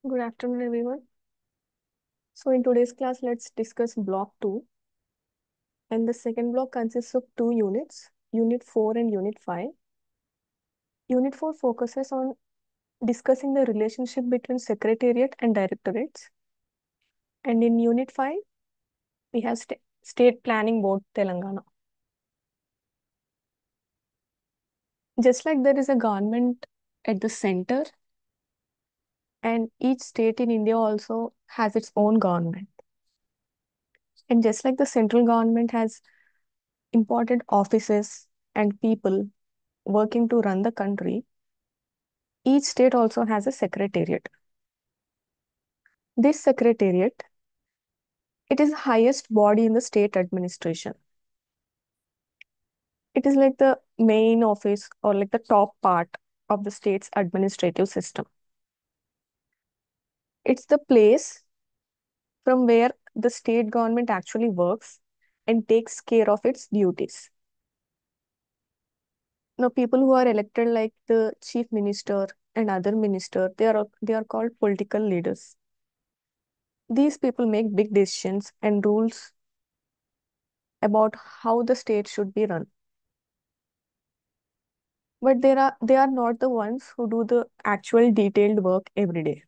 Good afternoon, everyone. So, in today's class, let's discuss Block 2. And the second block consists of two units, Unit 4 and Unit 5. Unit 4 focuses on discussing the relationship between Secretariat and Directorates. And in Unit 5, we have State Planning Board, Telangana. Just like there is a government at the center, and each state in India also has its own government. And just like the central government has important offices and people working to run the country, each state also has a secretariat. This secretariat, it is the highest body in the state administration. It is like the main office or like the top part of the state's administrative system. It's the place from where the state government actually works and takes care of its duties. Now, people who are elected like the chief minister and other minister, they are called political leaders. These people make big decisions and rules about how the state should be run. But they are not the ones who do the actual detailed work every day.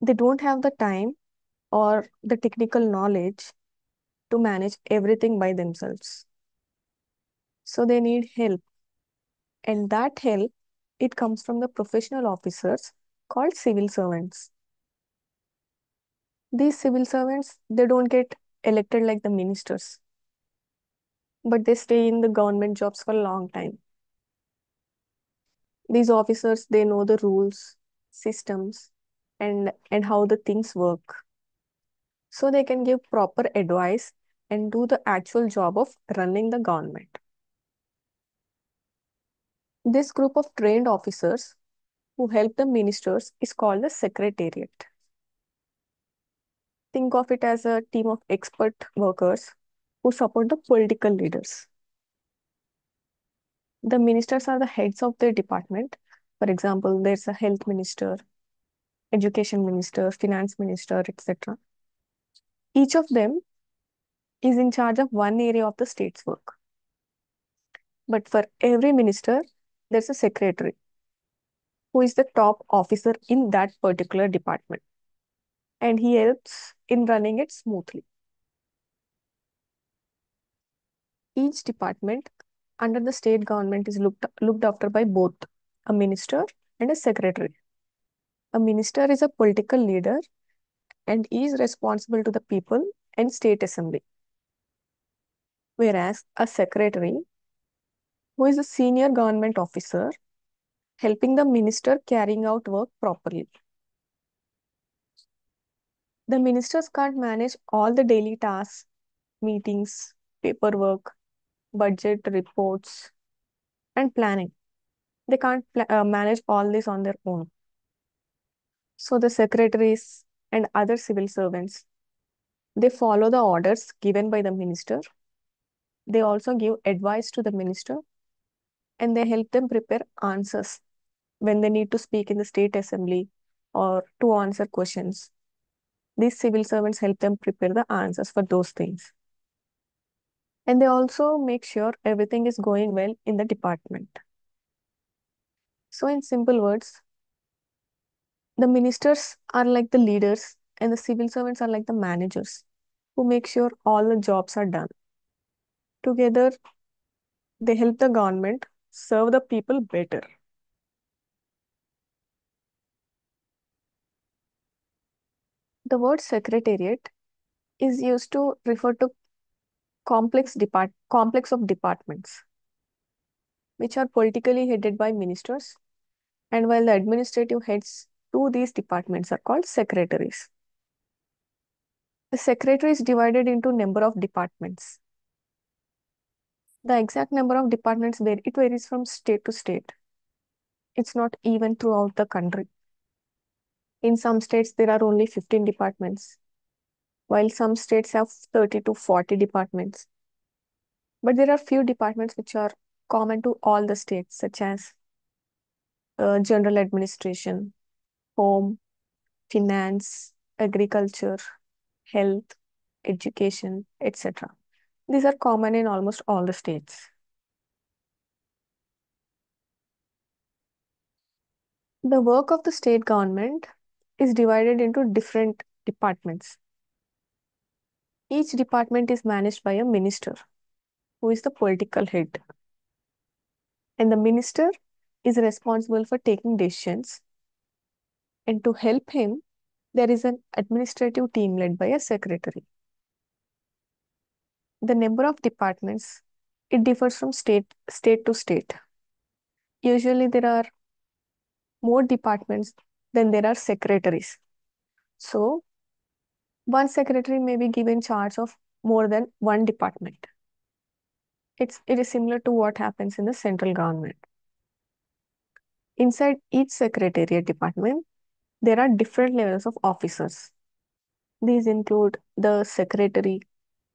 They don't have the time or the technical knowledge to manage everything by themselves. So they need help. And that help, it comes from the professional officers called civil servants. These civil servants, they don't get elected like the ministers, but they stay in the government jobs for a long time. These officers, they know the rules, systems, and how the things work. So they can give proper advice and do the actual job of running the government. This group of trained officers who help the ministers is called the secretariat. Think of it as a team of expert workers who support the political leaders. The ministers are the heads of their department. For example, there's a health minister, education minister, finance minister, etc. Each of them is in charge of one area of the state's work. But for every minister, there's a secretary who is the top officer in that particular department, and he helps in running it smoothly. Each department under the state government is looked after by both a minister and a secretary. A minister is a political leader and is responsible to the people and state assembly, whereas a secretary, who is a senior government officer, helping the minister carrying out work properly. The ministers can't manage all the daily tasks, meetings, paperwork, budget reports, and planning. They can't manage all this on their own. So the secretaries and other civil servants, they follow the orders given by the minister. They also give advice to the minister and they help them prepare answers when they need to speak in the state assembly or to answer questions. These civil servants help them prepare the answers for those things. And they also make sure everything is going well in the department. So, in simple words, the ministers are like the leaders and the civil servants are like the managers who make sure all the jobs are done. Together, they help the government serve the people better. The word secretariat is used to refer to complex of departments, which are politically headed by ministers, and while the administrative heads to these departments are called secretaries. The secretary is divided into number of departments. The exact number of departments it varies from state to state. It's not even throughout the country. In some states, there are only 15 departments, while some states have 30 to 40 departments. But there are few departments which are common to all the states, such as general administration, home, finance, agriculture, health, education, etc. These are common in almost all the states. The work of the state government is divided into different departments. Each department is managed by a minister, who is the political head. And the minister is responsible for taking decisions. And to help him, there is an administrative team led by a secretary. The number of departments, it differs from state to state. Usually there are more departments than there are secretaries. So one secretary may be given charge of more than one department. It is similar to what happens in the central government. Inside each secretariat department, there are different levels of officers. These include the secretary,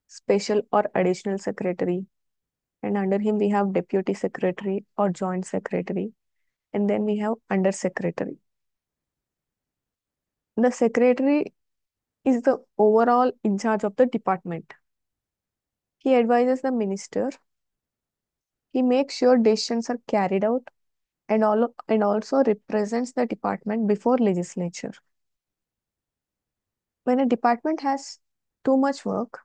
special or additional secretary, and under him we have deputy secretary or joint secretary, and then we have under secretary. The secretary is the overall in charge of the department. He advises the minister. He makes sure decisions are carried out and also represents the department before legislature. When a department has too much work,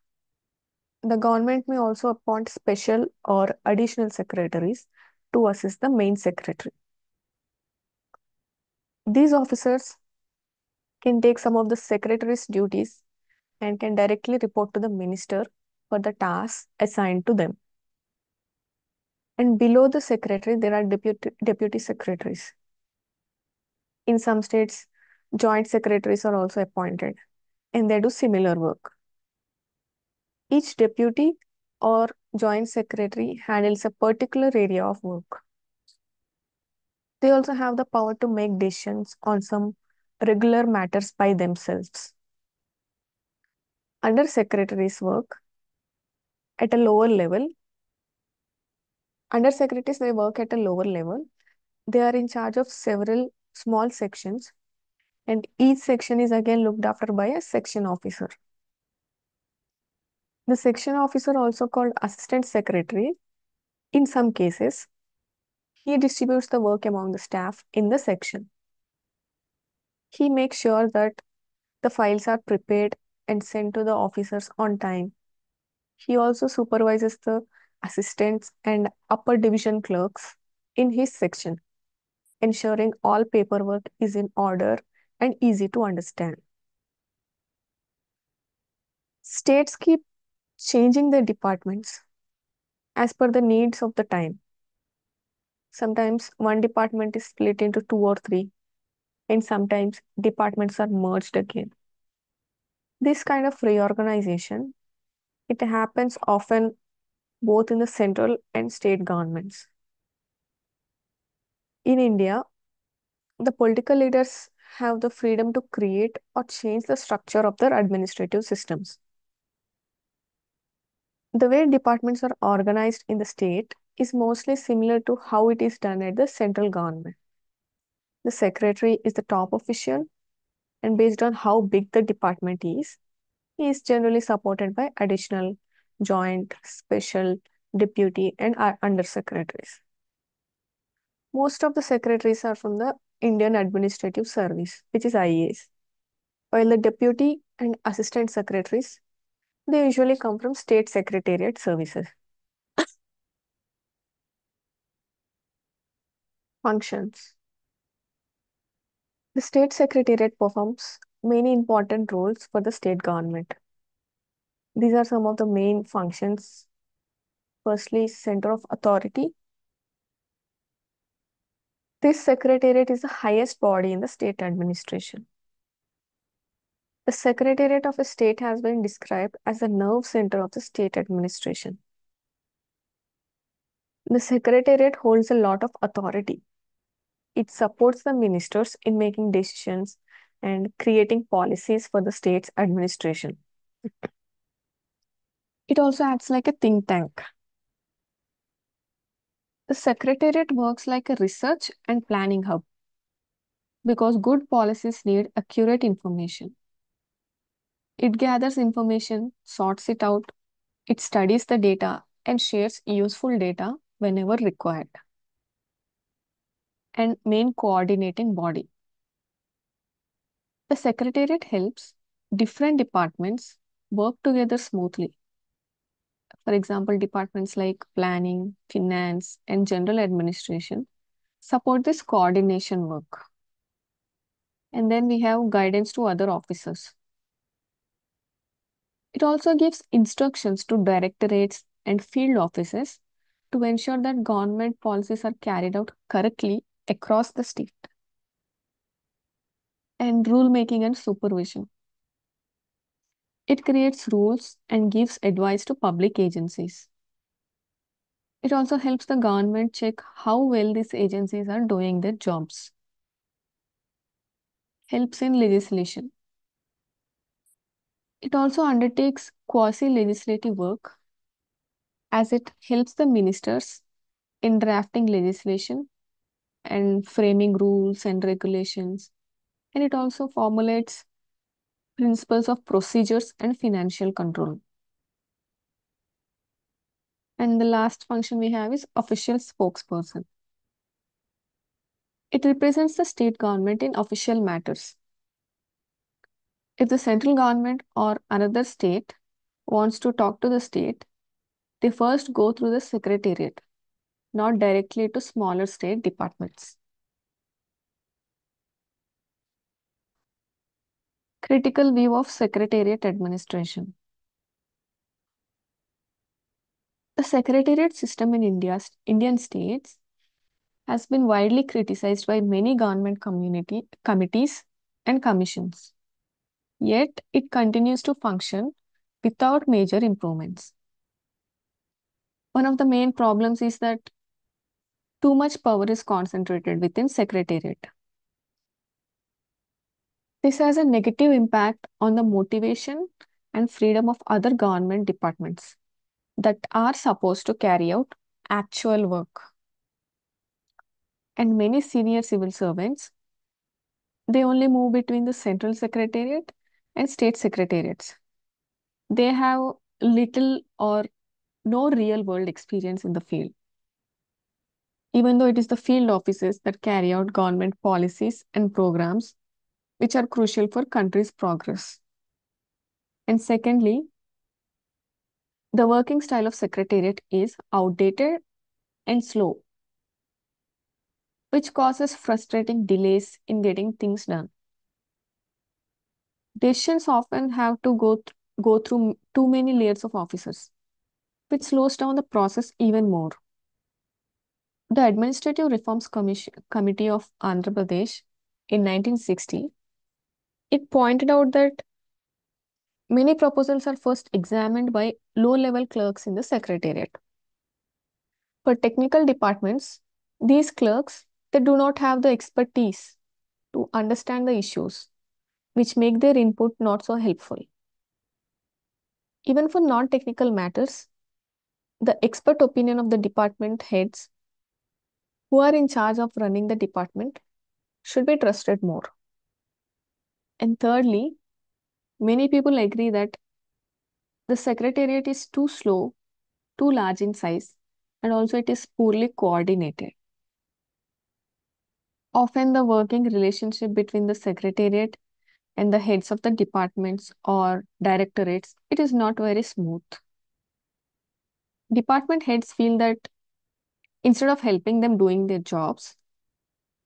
the government may also appoint special or additional secretaries to assist the main secretary. These officers can take some of the secretary's duties and can directly report to the minister for the tasks assigned to them. And below the secretary, there are deputy secretaries. In some states, joint secretaries are also appointed and they do similar work. Each deputy or joint secretary handles a particular area of work. They also have the power to make decisions on some regular matters by themselves. Under secretaries work at a lower level. Under secretaries, they work at a lower level. They are in charge of several small sections, and each section is again looked after by a section officer. The section officer, also called assistant secretary, in some cases, he distributes the work among the staff in the section. He makes sure that the files are prepared and sent to the officers on time. He also supervises the assistants and upper division clerks in his section, ensuring all paperwork is in order and easy to understand. States keep changing their departments as per the needs of the time. Sometimes one department is split into two or three, and sometimes departments are merged again. This kind of reorganization, it happens often both in the central and state governments. In India, the political leaders have the freedom to create or change the structure of their administrative systems. The way departments are organized in the state is mostly similar to how it is done at the central government. The secretary is the top official, and based on how big the department is, he is generally supported by additional, joint, special, deputy, and under secretaries. Most of the secretaries are from the Indian Administrative Service, which is IAS, while the deputy and assistant secretaries, they usually come from state secretariat services. Functions. The state secretariat performs many important roles for the state government. These are some of the main functions. Firstly, center of authority. This secretariat is the highest body in the state administration. The secretariat of a state has been described as the nerve center of the state administration. The secretariat holds a lot of authority. It supports the ministers in making decisions and creating policies for the state's administration. It also acts like a think tank. The secretariat works like a research and planning hub. Because good policies need accurate information. It gathers information, sorts it out, it studies the data, and shares useful data whenever required. And main coordinating body. The secretariat helps different departments work together smoothly. For example, departments like planning, finance, and general administration support this coordination work. And then we have guidance to other officers. It also gives instructions to directorates and field offices to ensure that government policies are carried out correctly across the state. And rule making and supervision. It creates rules and gives advice to public agencies. It also helps the government check how well these agencies are doing their jobs. Helps in legislation. It also undertakes quasi legislative work as it helps the ministers in drafting legislation and framing rules and regulations. And it also formulates principles of procedures and financial control. And the last function we have is official spokesperson. It represents the state government in official matters. If the central government or another state wants to talk to the state, they first go through the secretariat, not directly to smaller state departments. Critical view of secretariat administration. The secretariat system in Indian states has been widely criticized by many government community committees and commissions. Yet it continues to function without major improvements. One of the main problems is that too much power is concentrated within secretariat. This has a negative impact on the motivation and freedom of other government departments that are supposed to carry out actual work. And many senior civil servants, they only move between the central secretariat and state secretariats. They have little or no real world experience in the field, even though it is the field offices that carry out government policies and programs which are crucial for country's progress. And secondly, the working style of secretariat is outdated and slow, which causes frustrating delays in getting things done. Decisions often have to go through too many layers of officers, which slows down the process even more. The Administrative Reforms Committee of Andhra Pradesh in 1960, it pointed out that many proposals are first examined by low-level clerks in the secretariat. For technical departments, these clerks, they do not have the expertise to understand the issues, which make their input not so helpful. Even for non-technical matters, the expert opinion of the department heads who are in charge of running the department should be trusted more. And thirdly, many people agree that the secretariat is too slow, too large in size, and also it is poorly coordinated. Often the working relationship between the secretariat and the heads of the departments or directorates, it is not very smooth. Department heads feel that instead of helping them doing their jobs,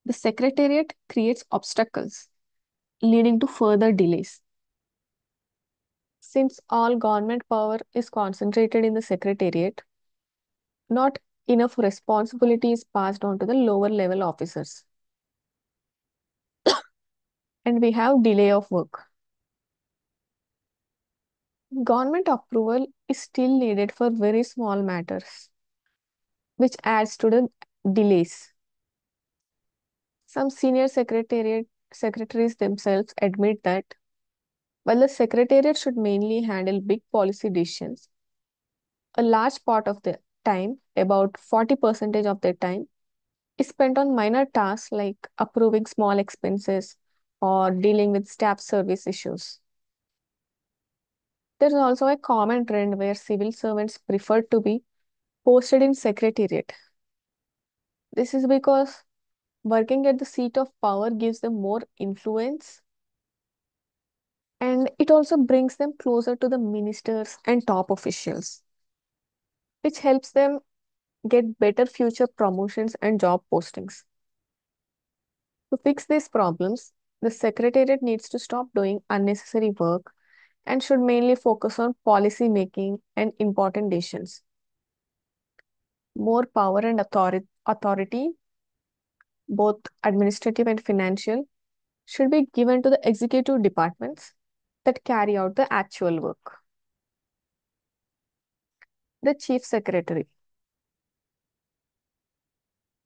the secretariat creates obstacles leading to further delays. Since all government power is concentrated in the secretariat, not enough responsibility is passed on to the lower level officers. And we have delay of work. Government approval is still needed for very small matters, which adds to the delays. Some senior secretariat secretaries themselves admit that while the secretariat should mainly handle big policy decisions, a large part of the time, about 40% of their time, is spent on minor tasks like approving small expenses or dealing with staff service issues. There is also a common trend where civil servants prefer to be posted in secretariat. This is because working at the seat of power gives them more influence, and it also brings them closer to the ministers and top officials, which helps them get better future promotions and job postings. To fix these problems, the secretariat needs to stop doing unnecessary work and should mainly focus on policy making and important decisions. More power and authority, both administrative and financial, should be given to the executive departments that carry out the actual work. The chief secretary.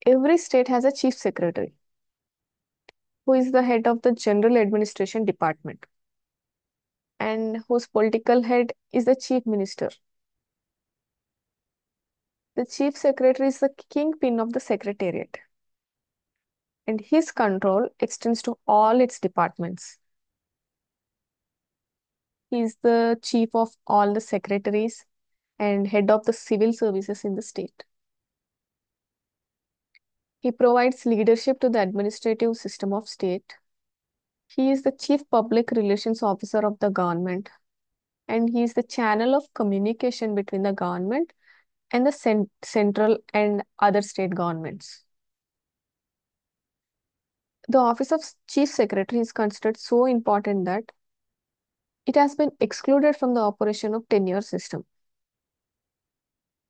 Every state has a chief secretary who is the head of the general administration department and whose political head is the chief minister. The chief secretary is the kingpin of the secretariat, and his control extends to all its departments. He is the chief of all the secretaries and head of the civil services in the state. He provides leadership to the administrative system of state. He is the chief public relations officer of the government, and he is the channel of communication between the government and the central and other state governments. The office of chief secretary is considered so important that it has been excluded from the operation of tenure system.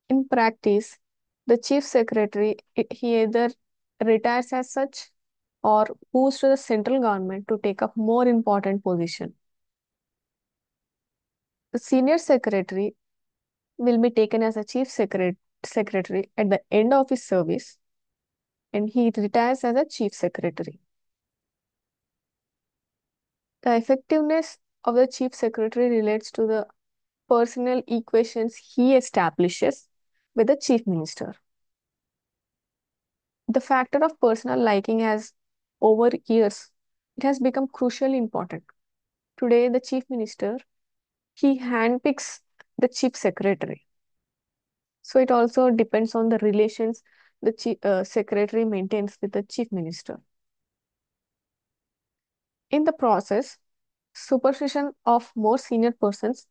In practice, the chief secretary he either retires as such or moves to the central government to take up more important position. The senior secretary will be taken as a secretary at the end of his service, and he retires as a chief secretary. The effectiveness of the chief secretary relates to the personal equations he establishes with the chief minister. The factor of personal liking has, over years, it has become crucially important. Today, the chief minister, he handpicks the chief secretary. So it also depends on the relations the chief, secretary maintains with the chief minister. In the process, superstition of more senior persons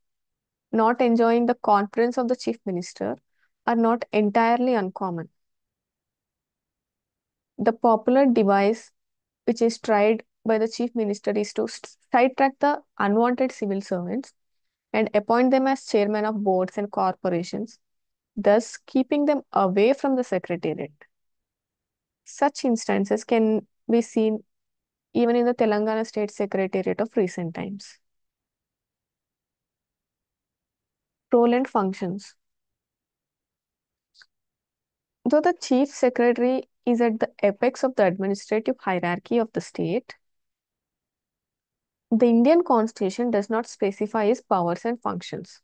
not enjoying the confidence of the chief minister are not entirely uncommon. The popular device which is tried by the chief minister is to sidetrack the unwanted civil servants and appoint them as chairman of boards and corporations, thus keeping them away from the secretariat. Such instances can be seen even in the Telangana State Secretariat of recent times. Role and functions. Though the chief secretary is at the apex of the administrative hierarchy of the state, the Indian constitution does not specify his powers and functions.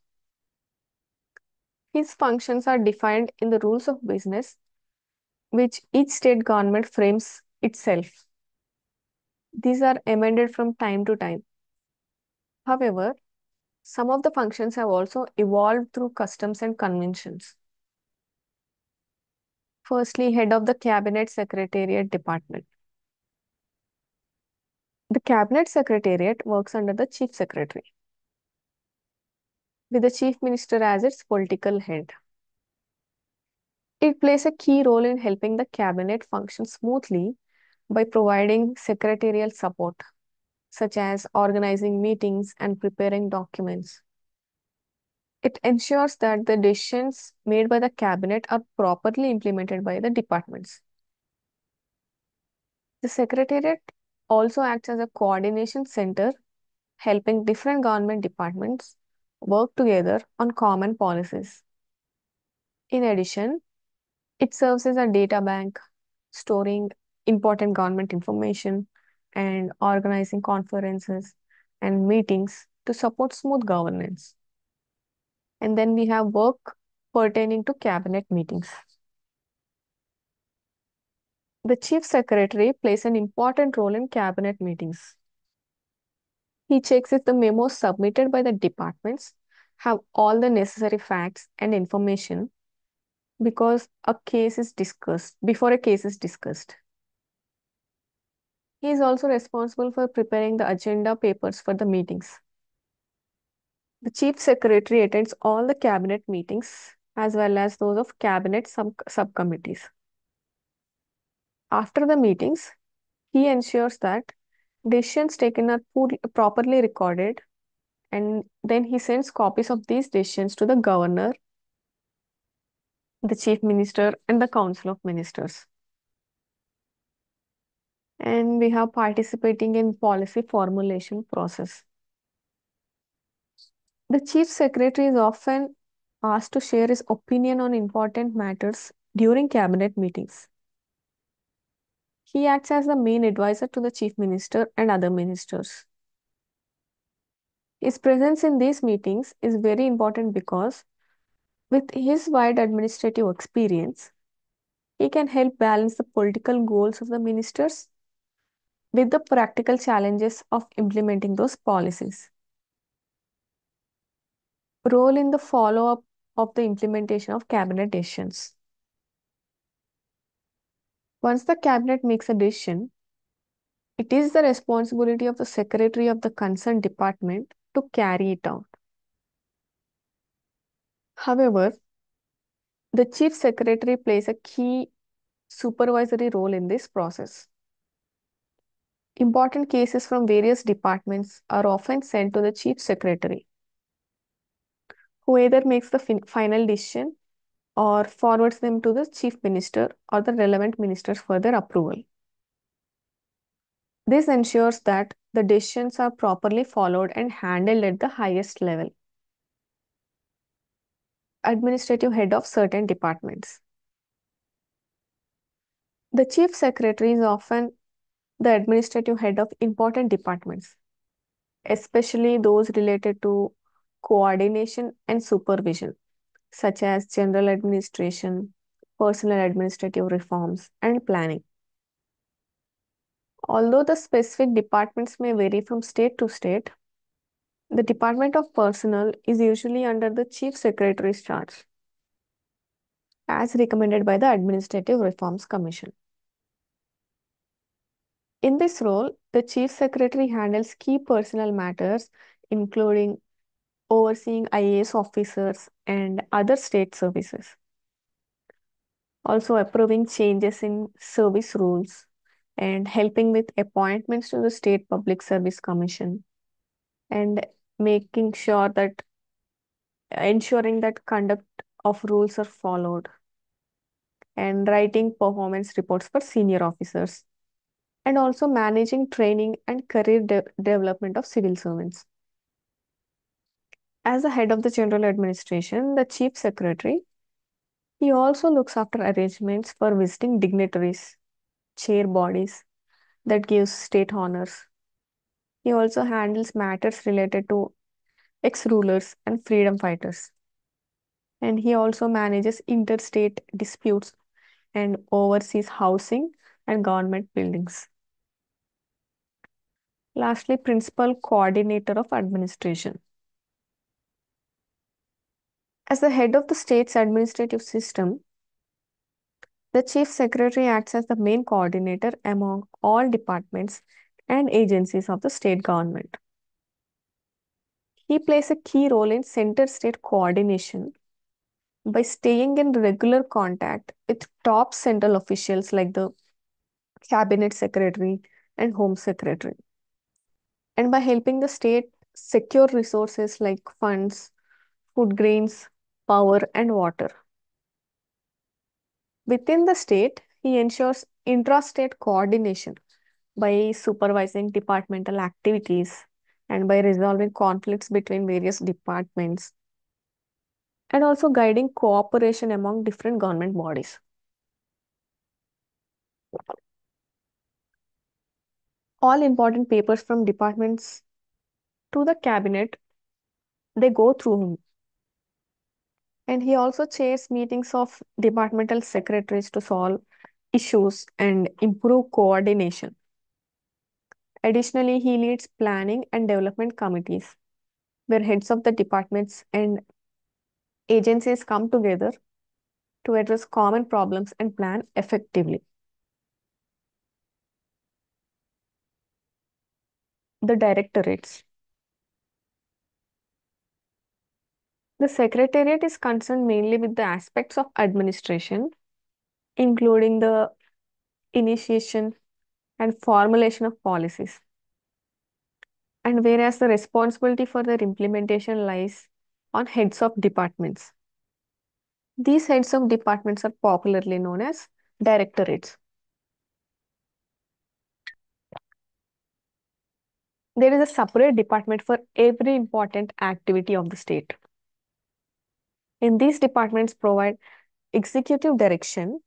His functions are defined in the rules of business, which each state government frames itself. These are amended from time to time. However, some of the functions have also evolved through customs and conventions. Firstly, head of the Cabinet Secretariat Department. The Cabinet Secretariat works under the Chief Secretary, with the Chief Minister as its political head. It plays a key role in helping the Cabinet function smoothly by providing secretarial support, such as organizing meetings and preparing documents. It ensures that the decisions made by the Cabinet are properly implemented by the departments. The Secretariat also acts as a coordination center, helping different government departments work together on common policies. In addition, it serves as a data bank, storing important government information and organizing conferences and meetings to support smooth governance. And then we have work pertaining to cabinet meetings. The chief secretary plays an important role in cabinet meetings. He checks if the memos submitted by the departments have all the necessary facts and information because a case is discussed before a case is discussed. He is also responsible for preparing the agenda papers for the meetings. The chief secretary attends all the cabinet meetings as well as those of cabinet subcommittees. After the meetings, he ensures that decisions taken are properly recorded, and then he sends copies of these decisions to the governor, the chief minister, and the council of ministers. And we have participating in policy formulation process. The chief secretary is often asked to share his opinion on important matters during cabinet meetings. He acts as the main advisor to the chief minister and other ministers. His presence in these meetings is very important because, with his wide administrative experience, he can help balance the political goals of the ministers with the practical challenges of implementing those policies. Role in the follow up of the implementation of cabinet decisions. Once the cabinet makes a decision, it is the responsibility of the secretary of the concerned department to carry it out. However, the chief secretary plays a key supervisory role in this process. Important cases from various departments are often sent to the chief secretary, who either makes the final decision or forwards them to the chief minister or the relevant ministers for their approval. This ensures that the decisions are properly followed and handled at the highest level. Administrative head of certain departments. The chief secretary is often the administrative head of important departments, especially those related to coordination and supervision, such as general administration, personal administrative reforms, and planning. Although the specific departments may vary from state to state, the Department of Personnel is usually under the Chief Secretary's charge, as recommended by the Administrative Reforms Commission. In this role, the Chief Secretary handles key personnel matters, including overseeing IAS officers and other state services, also approving changes in service rules and helping with appointments to the State Public Service Commission and making sure that ensuring that conduct of rules are followed and writing performance reports for senior officers and also managing training and career development of civil servants. As the head of the general administration, the chief secretary, he also looks after arrangements for visiting dignitaries, chair bodies that gives state honors. He also handles matters related to ex-rulers and freedom fighters. And he also manages interstate disputes and oversees housing and government buildings. Lastly, principal coordinator of administration. As the head of the state's administrative system, the chief secretary acts as the main coordinator among all departments and agencies of the state government. He plays a key role in center state coordination by staying in regular contact with top central officials like the cabinet secretary and home secretary, and by helping the state secure resources like funds, food grains, power, and water. Within the state, he ensures intrastate coordination by supervising departmental activities and by resolving conflicts between various departments and also guiding cooperation among different government bodies. All important papers from departments to the cabinet, they go through him. And he also chairs meetings of departmental secretaries to solve issues and improve coordination. Additionally, he leads planning and development committees where heads of the departments and agencies come together to address common problems and plan effectively. The directorates. The secretariat is concerned mainly with the aspects of administration, including the initiation and formulation of policies. And whereas the responsibility for their implementation lies on heads of departments. These heads of departments are popularly known as directorates. There is a separate department for every important activity of the state. And these departments provide executive direction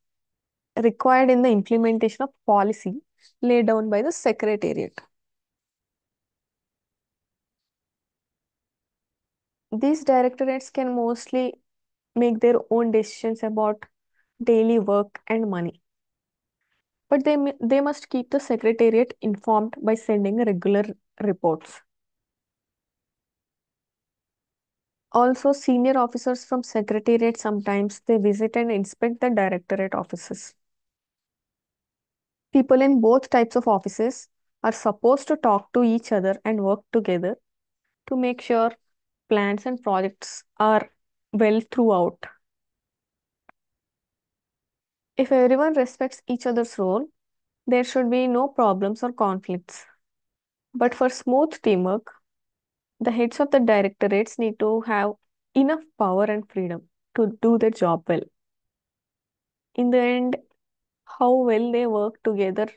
required in the implementation of policy laid down by the secretariat. These directorates can mostly make their own decisions about daily work and money, but they must keep the secretariat informed by sending regular reports. Also, senior officers from secretariat sometimes they visit and inspect the directorate offices. People in both types of offices are supposed to talk to each other and work together to make sure plans and projects are well throughout. If everyone respects each other's role, there should be no problems or conflicts. But for smooth teamwork, the heads of the directorates need to have enough power and freedom to do their job well. In the end, how well they work together,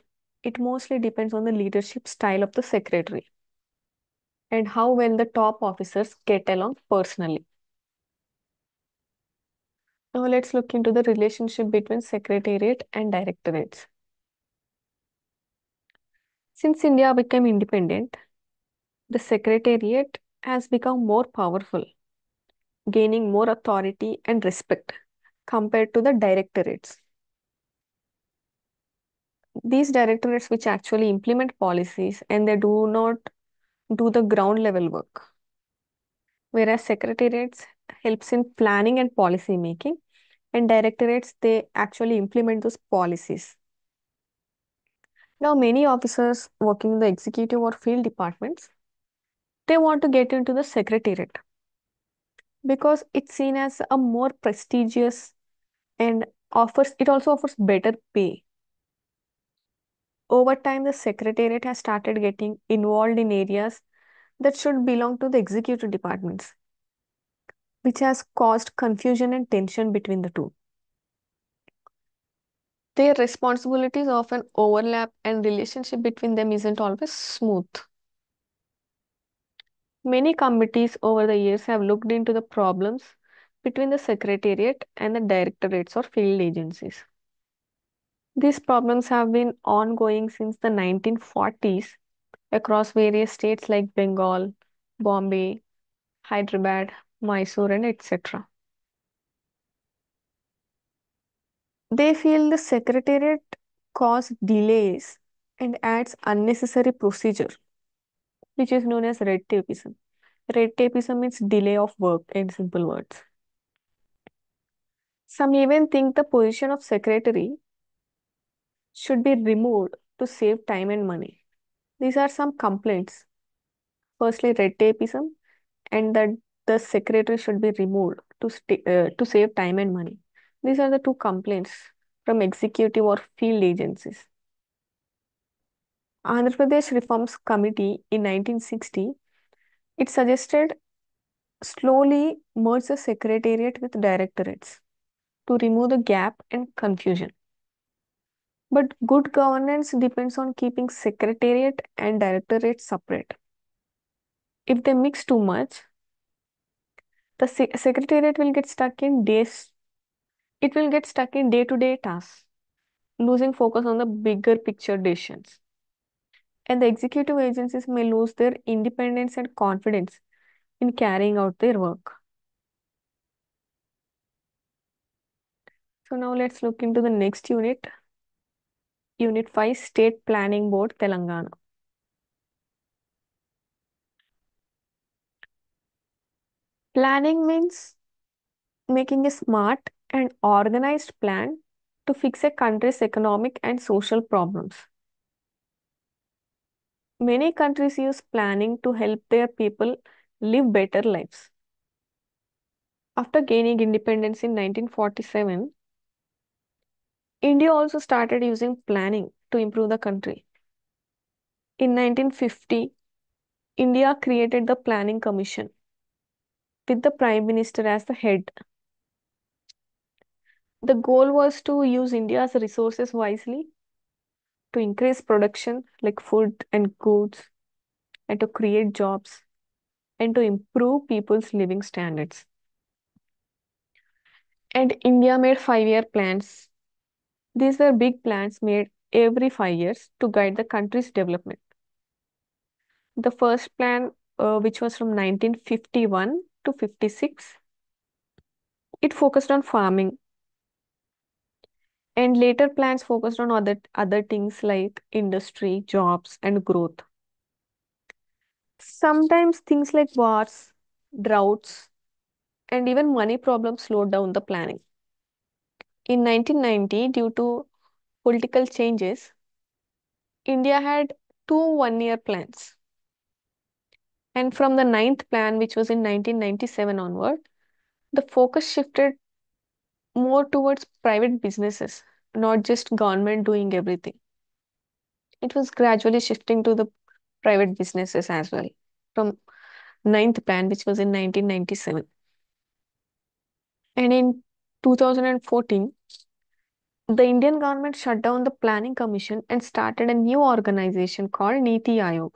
it mostly depends on the leadership style of the secretary and how well the top officers get along personally. Now let's look into the relationship between secretariat and directorates. Since India became independent, the secretariat has become more powerful, gaining more authority and respect compared to the directorates. These directorates which actually implement policies and they do not do the ground level work, whereas secretariats helps in planning and policy making, and directorates they actually implement those policies. Now many officers working in the executive or field departments they want to get into the secretariat because it's seen as a more prestigious and offers it also offers better pay. Over time, the secretariat has started getting involved in areas that should belong to the executive departments, which has caused confusion and tension between the two. Their responsibilities often overlap and relationship between them isn't always smooth. Many committees over the years have looked into the problems between the secretariat and the directorates or field agencies. These problems have been ongoing since the 1940s across various states like Bengal, Bombay, Hyderabad, Mysore, and etc. They feel the secretariat cause delays and adds unnecessary procedure, which is known as red tapeism. Red tapeism means delay of work in simple words. Some even think the position of secretary should be removed to save time and money. These are some complaints. Firstly, red tapeism and that the secretary should be removed to save time and money. These are the two complaints from executive or field agencies. Andhra Pradesh Reforms Committee in 1960, it suggested slowly merge the secretariat with directorates to remove the gap and confusion. But good governance depends on keeping secretariat and directorate separate. If they mix too much, the secretariat will get stuck in days. It will get stuck in day-to-day tasks, losing focus on the bigger picture decisions. And the executive agencies may lose their independence and confidence in carrying out their work. So now let's look into the next unit, Unit 5 State Planning Board Telangana. Planning means making a smart and organized plan to fix a country's economic and social problems. Many countries use planning to help their people live better lives. After gaining independence in 1947, India also started using planning to improve the country. In 1950, India created the Planning Commission with the Prime Minister as the head. The goal was to use India's resources wisely, to increase production like food and goods, and to create jobs, and to improve people's living standards. And India made 5-year plans. These were big plans made every 5 years to guide the country's development. The first plan, which was from 1951 to 56, it focused on farming, and later plans focused on other things like industry, jobs, and growth. Sometimes things like wars, droughts, and even money problems slowed down the planning. In 1990, due to political changes, India had two 1-year plans. And from the ninth plan, which was in 1997 onward, the focus shifted more towards private businesses, not just government doing everything. It was gradually shifting to the private businesses as well from ninth plan, which was in 1997. And in 2014, the Indian government shut down the Planning Commission and started a new organization called Niti Aayog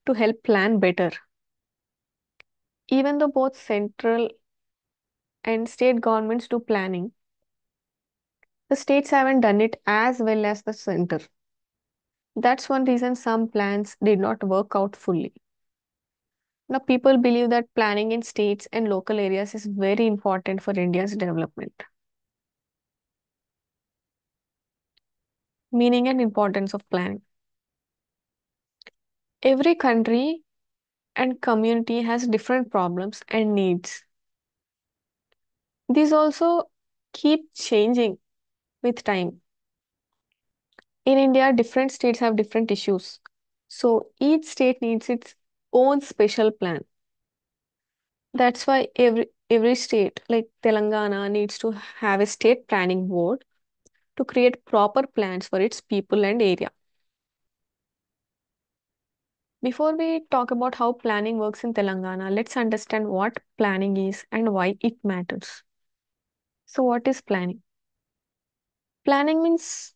to help plan better. Even though both central and state governments do planning, the states haven't done it as well as the center. That's one reason some plans did not work out fully. Now, people believe that planning in states and local areas is very important for India's development. Meaning and importance of planning. Every country and community has different problems and needs. These also keep changing with time. In India, different states have different issues. So each state needs its own special plan. That's why every state, like Telangana, needs to have a state planning board to create proper plans for its people and area. Before we talk about how planning works in Telangana, let's understand what planning is and why it matters. So, what is planning? Planning means,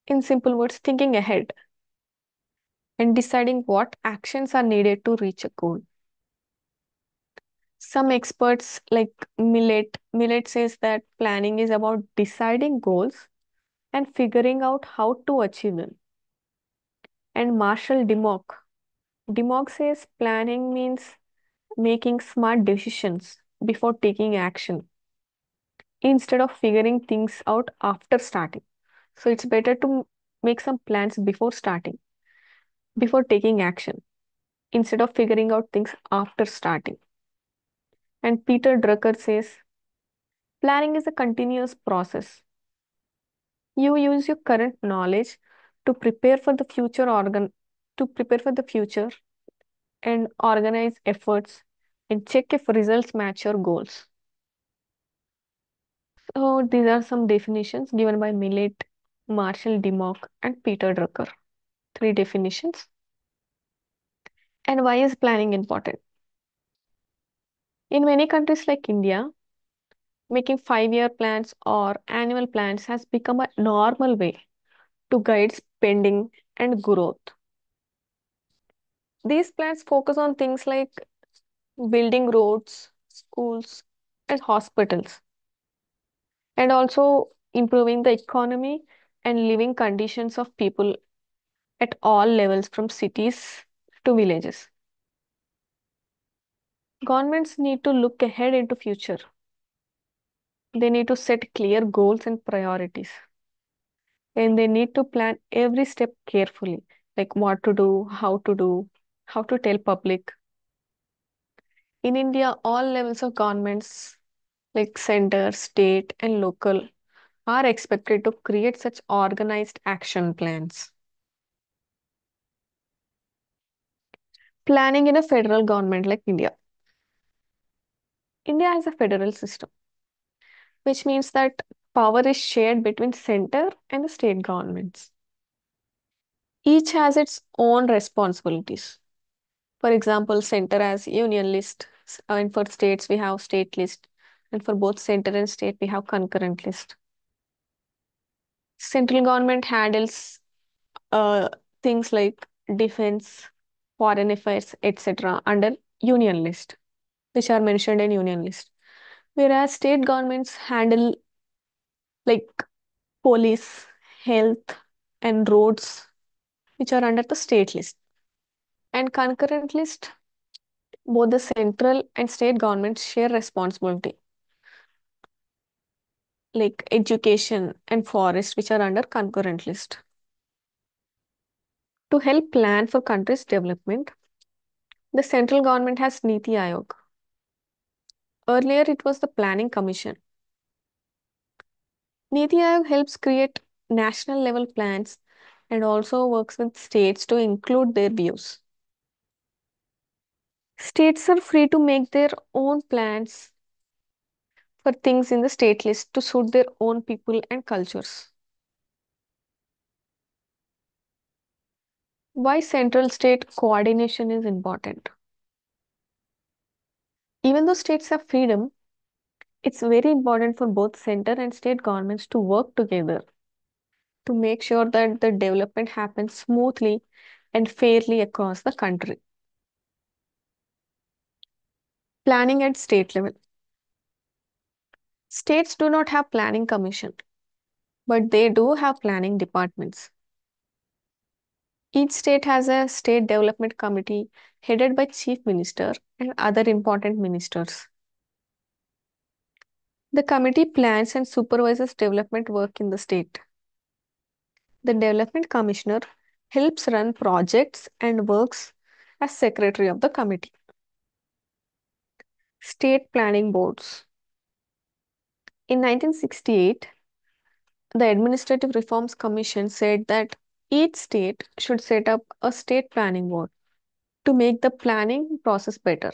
in simple words, thinking ahead and deciding what actions are needed to reach a goal. Some experts like Millet says that planning is about deciding goals and figuring out how to achieve them. And Marshall Dimmock says planning means making smart decisions before taking action instead of figuring things out after starting. So it's better to make some plans before starting, before taking action, instead of figuring out things after starting. And Peter Drucker says planning is a continuous process. You use your current knowledge to prepare for the future to prepare for the future and organize efforts and check if results match your goals. So these are some definitions given by Millet, Marshall Dimmock, and Peter Drucker. Three definitions. And why is planning important? In many countries like India, making 5-year plans or annual plans has become a normal way to guide spending and growth. These plans focus on things like building roads, schools, and hospitals, and also improving the economy and living conditions of people at all levels from cities to villages. Governments need to look ahead into future. They need to set clear goals and priorities. and they need to plan every step carefully, like what to do, how to tell public. In India, all levels of governments, like center, state, and local, are expected to create such organized action plans. Planning in a federal government like India. India has a federal system, which means that power is shared between center and the state governments. Each has its own responsibilities. For example, center has union list, and for states we have state list, and for both center and state we have concurrent list. Central government handles uh, things like defense, foreign affairs, etc. under union list, which are mentioned in union list. Whereas state governments handle like police, health, and roads, which are under the state list. And concurrent list, both the central and state governments share responsibility, like education and forest, which are under concurrent list. To help plan for country's development, the central government has Niti Aayog. Earlier, it was the Planning Commission. Niti Aayog helps create national level plans and also works with states to include their views. States are free to make their own plans for things in the state list to suit their own people and cultures. Why central state coordination is important? Even though states have freedom, it's very important for both center and state governments to work together to make sure that the development happens smoothly and fairly across the country. Planning at state level. States do not have planning commission, but they do have planning departments. Each state has a state development committee headed by chief minister and other important ministers. The committee plans and supervises development work in the state. The development commissioner helps run projects and works as secretary of the committee. State planning boards. In 1968, the Administrative Reforms Commission said that each state should set up a state planning board to make the planning process better.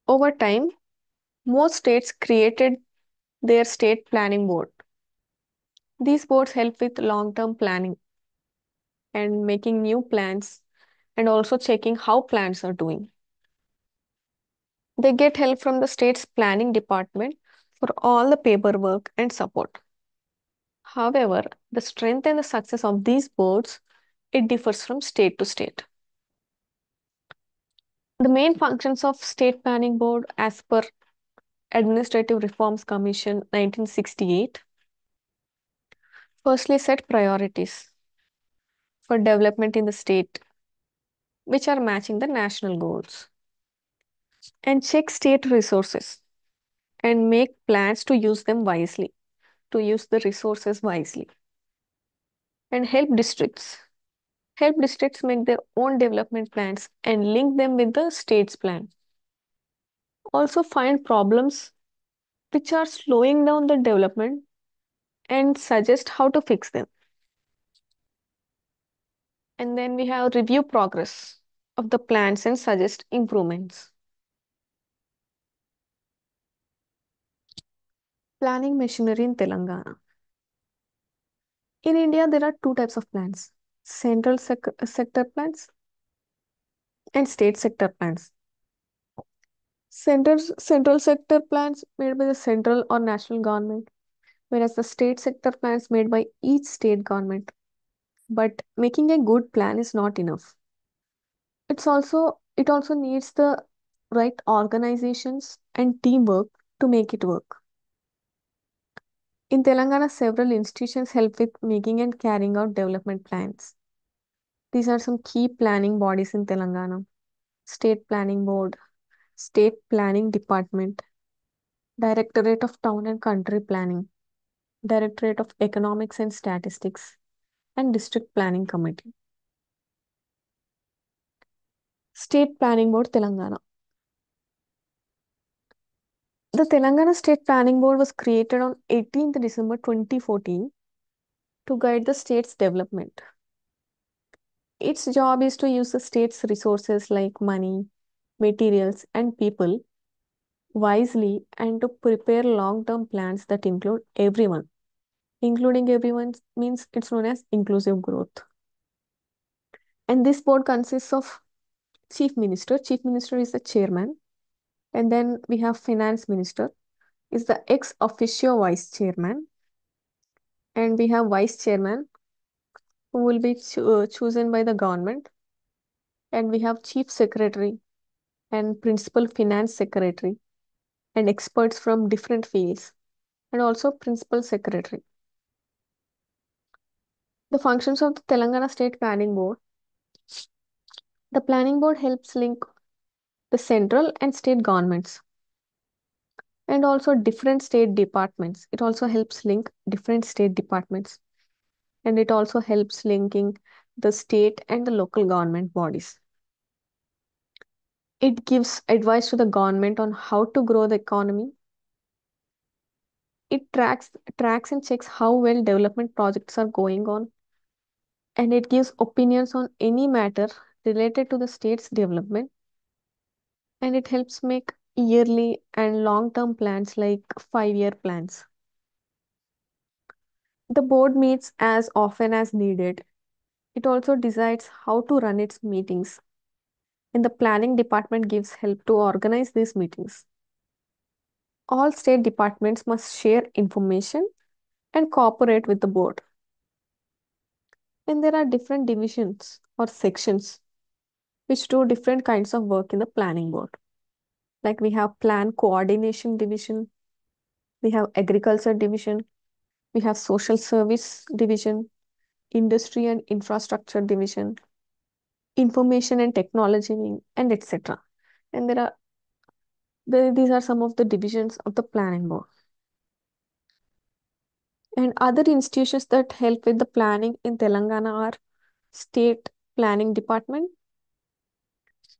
Over time, most states created their state planning board. These boards help with long-term planning and making new plans and also checking how plans are doing. They get help from the state's planning department for all the paperwork and support. However, the strength and the success of these boards, it differs from state to state. The main functions of State Planning Board as per Administrative Reforms Commission 1968, firstly set priorities for development in the state which are matching the national goals, and check state resources and make plans to use them wisely, to use the resources wisely, and help districts make their own development plans and link them with the state's plan. Also find problems which are slowing down the development and suggest how to fix them. And then we have review progress of the plans and suggest improvements. Planning machinery in Telangana. In India, there are two types of plans: sector plans and state sector plans. Central sector plans made by the central or national government, whereas the state sector plans made by each state government. But making a good plan is not enough. It also needs the right organizations and teamwork to make it work. In Telangana, several institutions help with making and carrying out development plans. These are some key planning bodies in Telangana: State Planning Board, State Planning Department, Directorate of Town and Country Planning, Directorate of Economics and Statistics, and District Planning Committee. State Planning Board, Telangana. The Telangana State Planning Board was created on 18th December 2014 to guide the state's development. Its job is to use the state's resources like money, materials, and people wisely and to prepare long term plans that include everyone. Including everyone means it's known as inclusive growth. And this board consists of Chief Minister. Chief Minister is the chairman. And then we have Finance Minister, is the ex officio vice chairman. And we have vice chairman who will be chosen by the government. And we have chief secretary and principal finance secretary and experts from different fields and also principal secretary. The functions of the Telangana State Planning Board. The planning board helps link the central and state governments and also different state departments. It also helps link different state departments and it also helps linking the state and the local government bodies. It gives advice to the government on how to grow the economy. It tracks and checks how well development projects are going on, and it gives opinions on any matter related to the state's development, and it helps make yearly and long-term plans like 5-year plans. The board meets as often as needed. It also decides how to run its meetings, and the planning department gives help to organize these meetings. All state departments must share information and cooperate with the board. And there are different divisions or sections which do different kinds of work in the planning board. Like we have plan coordination division, we have agriculture division, we have social service division, industry and infrastructure division, information and technology, and etc. And these are some of the divisions of the planning board. And other institutions that help with the planning in Telangana are State Planning Department,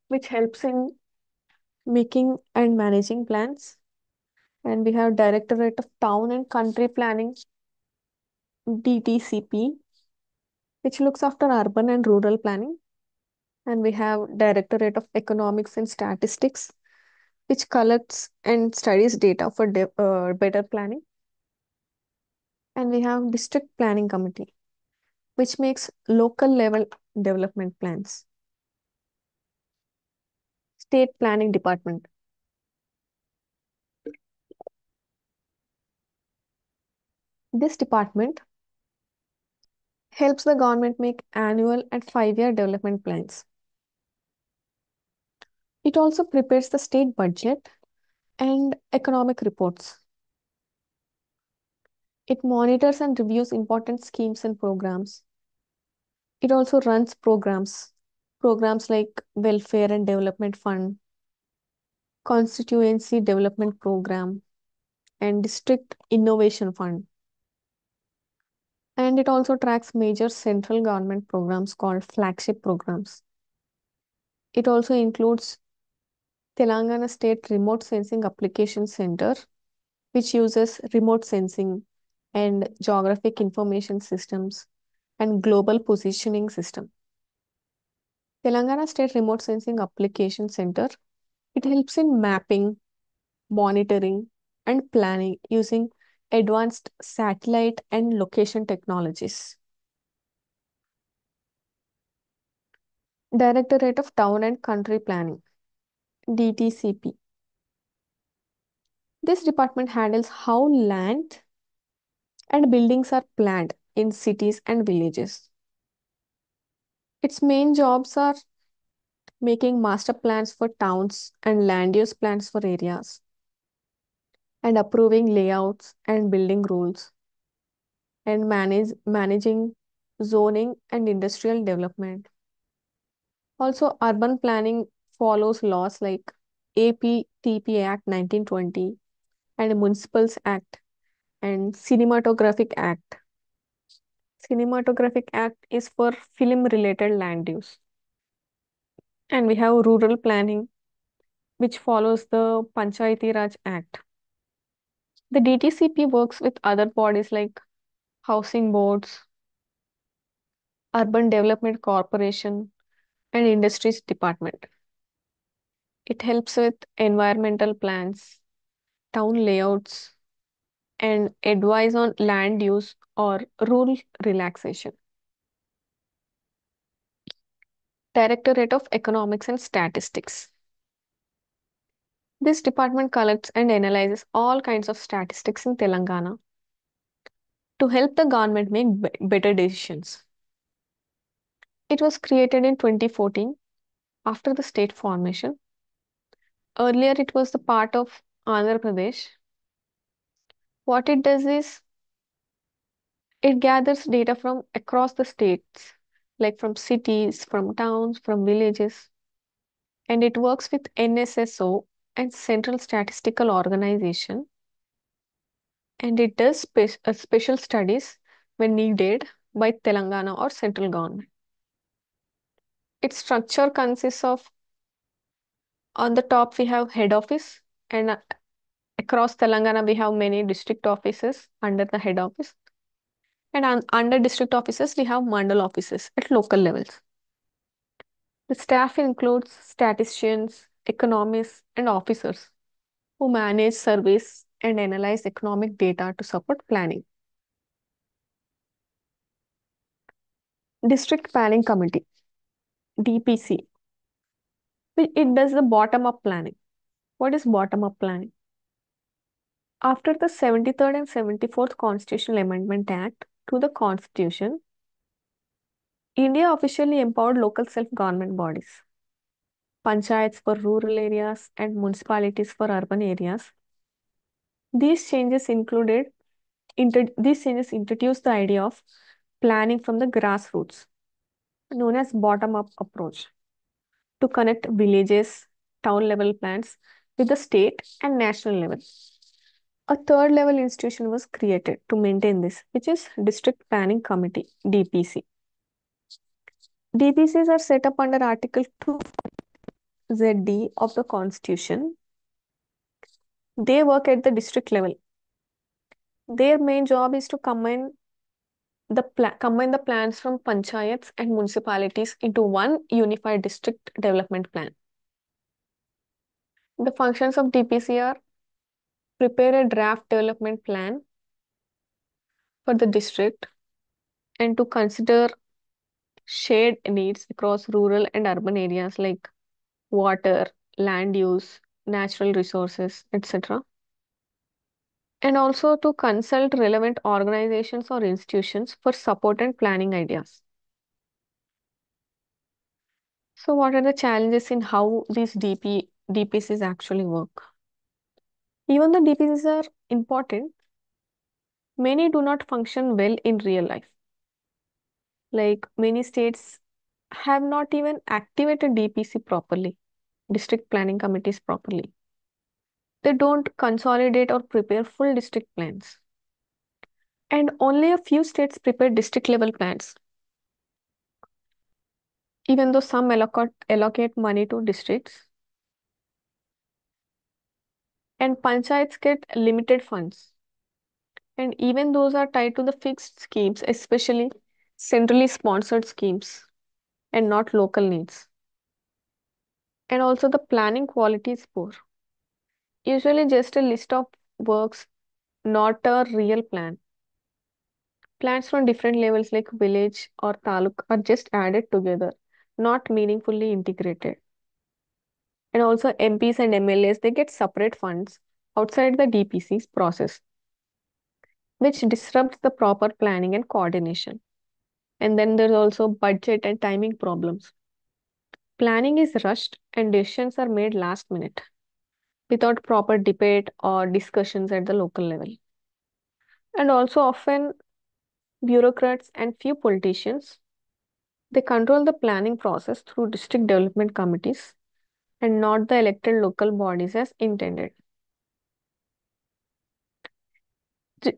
which helps in making and managing plans. And we have Directorate of Town and Country Planning, DTCP, which looks after urban and rural planning. And we have Directorate of Economics and Statistics, which collects and studies data for better planning. And we have District Planning Committee, which makes local level development plans. State Planning Department. This department helps the government make annual and 5-year development plans. It also prepares the state budget and economic reports. It monitors and reviews important schemes and programs. It also runs programs like Welfare and Development Fund, Constituency Development Program, and District Innovation Fund. And it also tracks major central government programs called flagship programs. It also includes Telangana State Remote Sensing Application Center, which uses remote sensing and geographic information systems and global positioning system. Telangana State Remote Sensing Application Center, it helps in mapping, monitoring, and planning using advanced satellite and location technologies. Directorate of Town and Country Planning, DTCP. This department handles how land and buildings are planned in cities and villages. Its main jobs are making master plans for towns and land use plans for areas, and approving layouts and building rules, and managing zoning and industrial development. Also, urban planning follows laws like APTP Act 1920 and Municipals Act And Cinematographic Act. Cinematographic Act is for film related land use. And we have rural planning, which follows the Panchayati Raj Act. The DTCP works with other bodies like housing boards, urban development corporation, and industries department. It helps with environmental plans, town layouts, and advise on land use or rule relaxation. Directorate of Economics and Statistics. This department collects and analyzes all kinds of statistics in Telangana to help the government make better decisions. It was created in 2014 after the state formation. Earlier, it was the part of Andhra Pradesh. What it does is it gathers data from across the states, like from cities, from towns, from villages, and it works with NSSO and Central Statistical Organization, and it does special studies when needed by Telangana or central government. Its structure consists of on the top we have head office, and across Telangana we have many district offices under the head office, and under district offices we have mandal offices at local levels. The staff includes statisticians, economists, and officers who manage surveys and analyze economic data to support planning. District Planning Committee, DPC, it does the bottom up planning. What is bottom up planning? After the 73rd and 74th Constitutional Amendment Act to the Constitution, India officially empowered local self government bodies, panchayats for rural areas and municipalities for urban areas. These changes included these changes introduced the idea of planning from the grassroots, known as bottom up approach, to connect villages, town level plans with the state and national level. A third level institution was created to maintain this, which is District Planning Committee, DPC. DPCs are set up under Article 2ZD of the Constitution. They work at the district level. Their main job is to combine the plans from panchayats and municipalities into one unified district development plan. The functions of DPC are prepare a draft development plan for the district and to consider shared needs across rural and urban areas like water, land use, natural resources, etc. And also to consult relevant organizations or institutions for support and planning ideas. So, what are the challenges in how these DPCs actually work? Even though DPCs are important, many do not function well in real life. Like many states have not even activated DPC properly, district planning committees properly. They don't consolidate or prepare full district plans. And only a few states prepare district level plans, even though some allocate money to districts. And panchayats get limited funds. And even those are tied to the fixed schemes, especially centrally sponsored schemes and not local needs. And also the planning quality is poor. Usually just a list of works, not a real plan. Plans from different levels like village or taluk are just added together, not meaningfully integrated. And also MPs and MLAs, they get separate funds outside the DPC's process, which disrupts the proper planning and coordination. And then there's also budget and timing problems. Planning is rushed and decisions are made last minute without proper debate or discussions at the local level. And also often bureaucrats and few politicians, they control the planning process through district development committees and not the elected local bodies as intended.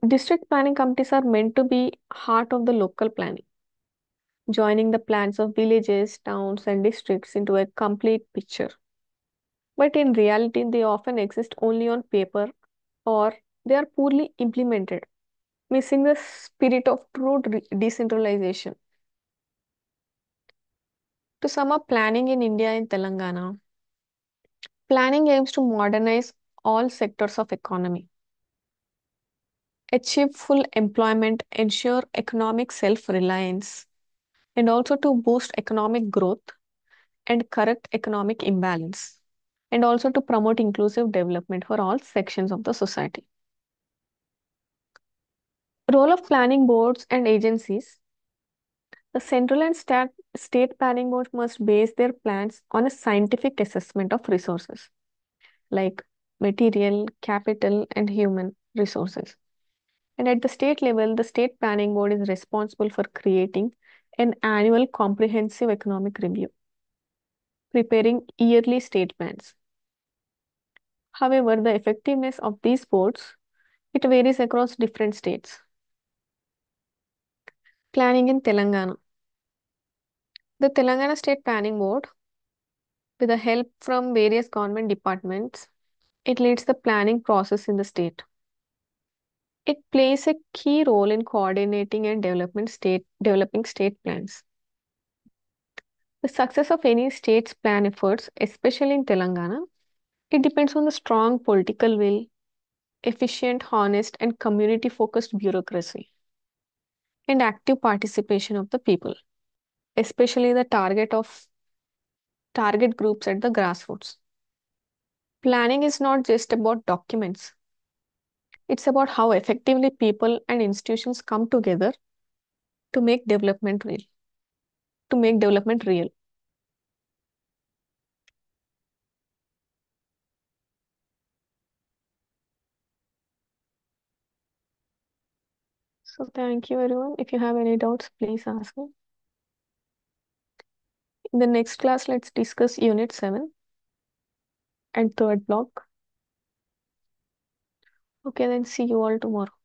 District planning committees are meant to be heart of the local planning, joining the plans of villages, towns, and districts into a complete picture. But in reality, they often exist only on paper or they are poorly implemented, missing the spirit of true decentralization. To sum up planning in India and Telangana, planning aims to modernize all sectors of economy, achieve full employment, ensure economic self-reliance, and also to boost economic growth and correct economic imbalance, and also to promote inclusive development for all sections of the society. Role of planning boards and agencies. The central and state planning boards must base their plans on a scientific assessment of resources like material, capital, and human resources. And at the state level, the state planning board is responsible for creating an annual comprehensive economic review, preparing yearly state plans. However, the effectiveness of these boards it varies across different states. Planning in Telangana. The Telangana State Planning Board, with the help from various government departments, it leads the planning process in the state. It plays a key role in coordinating and developing state plans. The success of any state's plan efforts, especially in Telangana, it depends on the strong political will, efficient, honest, and community focused bureaucracy, and active participation of the people, especially the target groups at the grassroots. Planning is not just about documents, it's about how effectively people and institutions come together to make development real. To make development real. So thank you everyone. If you have any doubts, please ask me. In the next class, let's discuss Unit 7 and third block. Okay, then see you all tomorrow.